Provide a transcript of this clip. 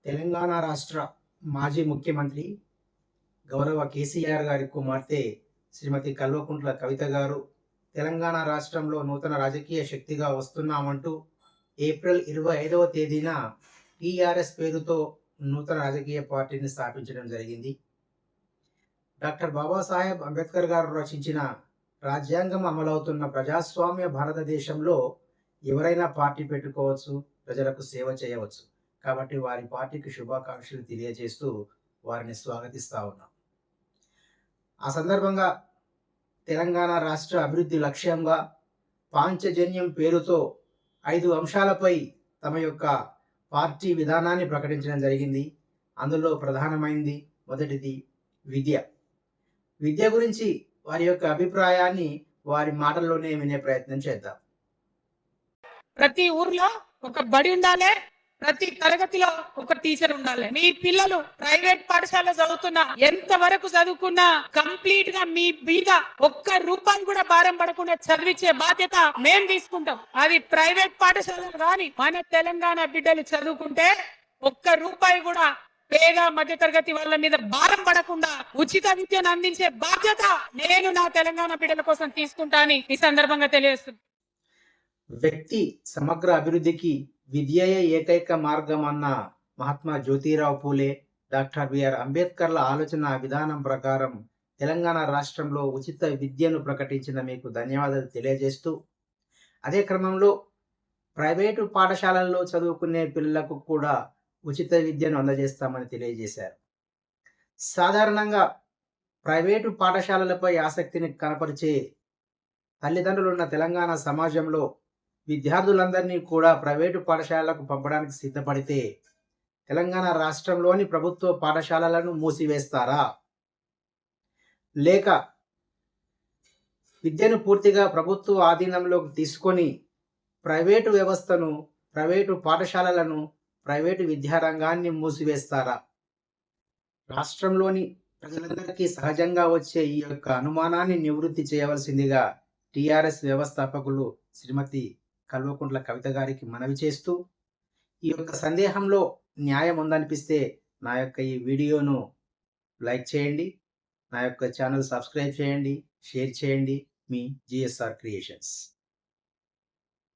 తెలంగాణ రాష్ట్ర మాజీ ముఖ్యమంత్రి గౌరవ కేసీఆర్ గారి కుమార్తె శ్రీమతి కల్వకుంట్ల కవిత గారు తెలంగాణ రాష్ట్రంలో నూతన రాజకీయ శక్తిగా వస్తున్నామంటూ ఏప్రిల్ 25వ తేదీన టీఆర్ఎస్ పేరుతో నూతన రాజకీయ పార్టీని స్థాపించడం జరిగింది. డాక్టర్ బాబాసాహెబ్ అంబేద్కర్ గారు రచించిన రాజ్యాంగం అమలవుతున్న ప్రజాస్వామ్య భారతదేశంలో ఎవరైనా పార్టీ పెట్టుకోవచ్చు, ప్రజలకు సేవ చేయవచ్చు. కాబట్టి వారి పార్టీకి శుభాకాంక్షలు తెలియజేస్తూ వారిని స్వాగతిస్తా ఉన్నాం. ఆ సందర్భంగా తెలంగాణ రాష్ట్ర అభివృద్ధి లక్ష్యంగా పాంచజన్యం పేరుతో 5 అంశాలపై తమ యొక్క పార్టీ విధానాన్ని ప్రకటించడం జరిగింది. అందులో ప్రధానమైనది మొదటిది విద్య. విద్య గురించి వారి యొక్క అభిప్రాయాన్ని వారి మాటల్లోనే వినే ప్రయత్నం చేద్దాం. ప్రతి ఊర్లో ఒక బడి ఉండాలి, ప్రతి తరగతిలో ఒక టీచర్ ఉండాలి. మీ పిల్లలు ప్రైవేట్ పాఠశాల చదువుతున్నా, ఎంత వరకు చదువుకున్నా కంప్లీట్ గా మీ మీద ఒక్క రూపాయి కూడా భారం పడకుండా చదివించే బాధ్యత మేం తీసుకుంటాం. అది ప్రైవేట్ పాఠశాల కానీ మన తెలంగాణ బిడ్డలు చదువుకుంటే ఒక్క రూపాయి కూడా పేద మధ్య తరగతి వాళ్ళ మీద భారం పడకుండా ఉచిత విద్యను అందించే బాధ్యత నేను నా తెలంగాణ బిడ్డల కోసం తీసుకుంటా అని ఈ సందర్భంగా తెలియజేస్తున్నాను. వ్యక్తి సమగ్ర అభివృద్ధికి విద్యయే ఏకైక మార్గం అన్న మహాత్మా జ్యోతిరావు పూలే, డాక్టర్ బిఆర్ అంబేద్కర్ల ఆలోచన విధానం ప్రకారం తెలంగాణ రాష్ట్రంలో ఉచిత విద్యను ప్రకటించిన మీకు ధన్యవాదాలు తెలియజేస్తూ, అదే క్రమంలో ప్రైవేటు పాఠశాలల్లో చదువుకునే పిల్లలకు కూడా ఉచిత విద్యను అందజేస్తామని తెలియజేశారు. సాధారణంగా ప్రైవేటు పాఠశాలలపై ఆసక్తిని కనపరిచే తల్లిదండ్రులున్న తెలంగాణ సమాజంలో విద్యార్థులందరినీ కూడా ప్రైవేటు పాఠశాలలకు పంపడానికి సిద్ధపడితే తెలంగాణ రాష్ట్రంలోని ప్రభుత్వ పాఠశాలలను మూసివేస్తారా, లేక విద్యను పూర్తిగా ప్రభుత్వ ఆధీనంలోకి తీసుకొని ప్రైవేటు వ్యవస్థను, ప్రైవేటు పాఠశాలలను, ప్రైవేటు విద్యారంగాన్ని మూసివేస్తారా? రాష్ట్రంలోని ప్రజలందరికీ సహజంగా వచ్చే ఈ యొక్క అనుమానాన్ని నివృత్తి చేయవలసిందిగా టీఆర్ఎస్ వ్యవస్థాపకులు శ్రీమతి కల్వకుంట్ల కవిత గారికి మనవి చేస్తూ, ఈ యొక్క సందేహంలో న్యాయం ఉందనిపిస్తే నా యొక్క ఈ వీడియోను లైక్ చేయండి, నా యొక్క ఛానల్ సబ్స్క్రైబ్ చేయండి, షేర్ చేయండి. మీ జిఎస్ఆర్ క్రియేషన్స్.